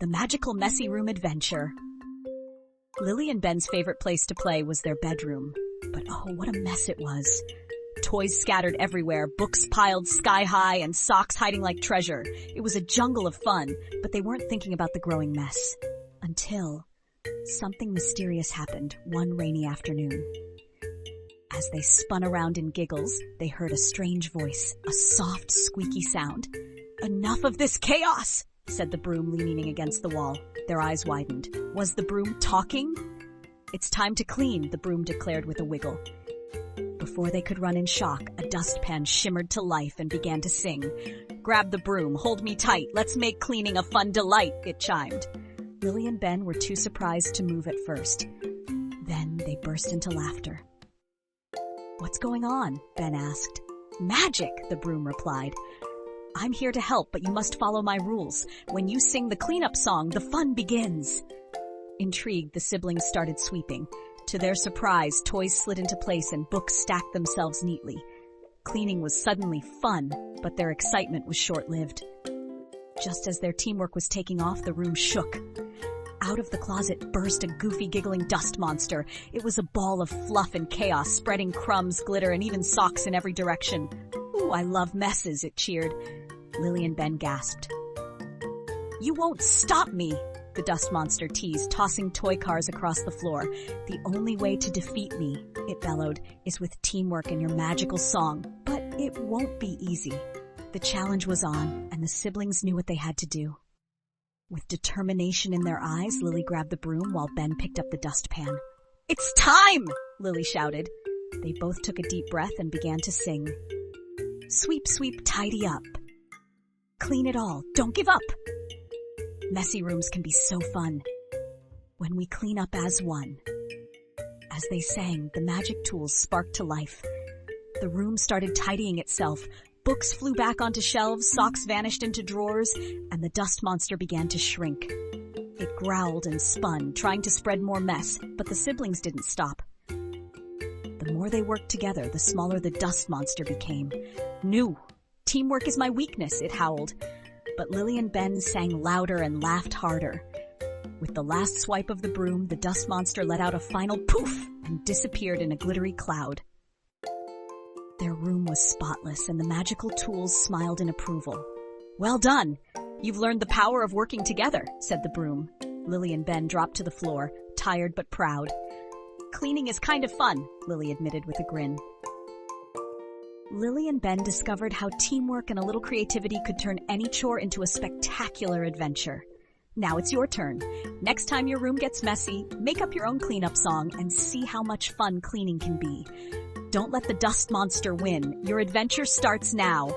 The Magical Messy Room Adventure. Lily and Ben's favorite place to play was their bedroom. But oh, what a mess it was. Toys scattered everywhere, books piled sky high, and socks hiding like treasure. It was a jungle of fun, but they weren't thinking about the growing mess. Until something mysterious happened one rainy afternoon. As they spun around in giggles, they heard a strange voice, a soft, squeaky sound. "Enough of this chaos!" said the broom, leaning against the wall. Their eyes widened. Was the broom talking? "It's time to clean," the broom declared with a wiggle. Before they could run in shock, a dustpan shimmered to life and began to sing. "Grab the broom, hold me tight, let's make cleaning a fun delight," it chimed. Lily and Ben were too surprised to move at first. Then they burst into laughter. "What's going on?" Ben asked. "Magic," the broom replied. "I'm here to help, but you must follow my rules. When you sing the cleanup song, the fun begins." Intrigued, the siblings started sweeping. To their surprise, toys slid into place and books stacked themselves neatly. Cleaning was suddenly fun, but their excitement was short-lived. Just as their teamwork was taking off, the room shook. Out of the closet burst a goofy, giggling dust monster. It was a ball of fluff and chaos, spreading crumbs, glitter, and even socks in every direction. "Ooh, I love messes," it cheered. Lily and Ben gasped. "You won't stop me," the dust monster teased, tossing toy cars across the floor. "The only way to defeat me," it bellowed, "is with teamwork and your magical song. But it won't be easy." The challenge was on, and the siblings knew what they had to do. With determination in their eyes, Lily grabbed the broom while Ben picked up the dustpan. "It's time!" Lily shouted. They both took a deep breath and began to sing. "Sweep, sweep, tidy up. Clean it all, don't give up. Messy rooms can be so fun when we clean up as one." As they sang, the magic tools sparked to life. The room started tidying itself. Books flew back onto shelves, socks vanished into drawers, and the dust monster began to shrink. It growled and spun, trying to spread more mess, but the siblings didn't stop. The more they worked together, the smaller the dust monster became. "No, teamwork is my weakness," it howled. But Lily and Ben sang louder and laughed harder. With the last swipe of the broom, the dust monster let out a final poof and disappeared in a glittery cloud. Their room was spotless, and the magical tools smiled in approval. "Well done! You've learned the power of working together," said the broom. Lily and Ben dropped to the floor, tired but proud. "Cleaning is kind of fun," Lily admitted with a grin. Lily and Ben discovered how teamwork and a little creativity could turn any chore into a spectacular adventure. Now it's your turn. Next time your room gets messy, make up your own cleanup song and see how much fun cleaning can be. Don't let the dust monster win. Your adventure starts now.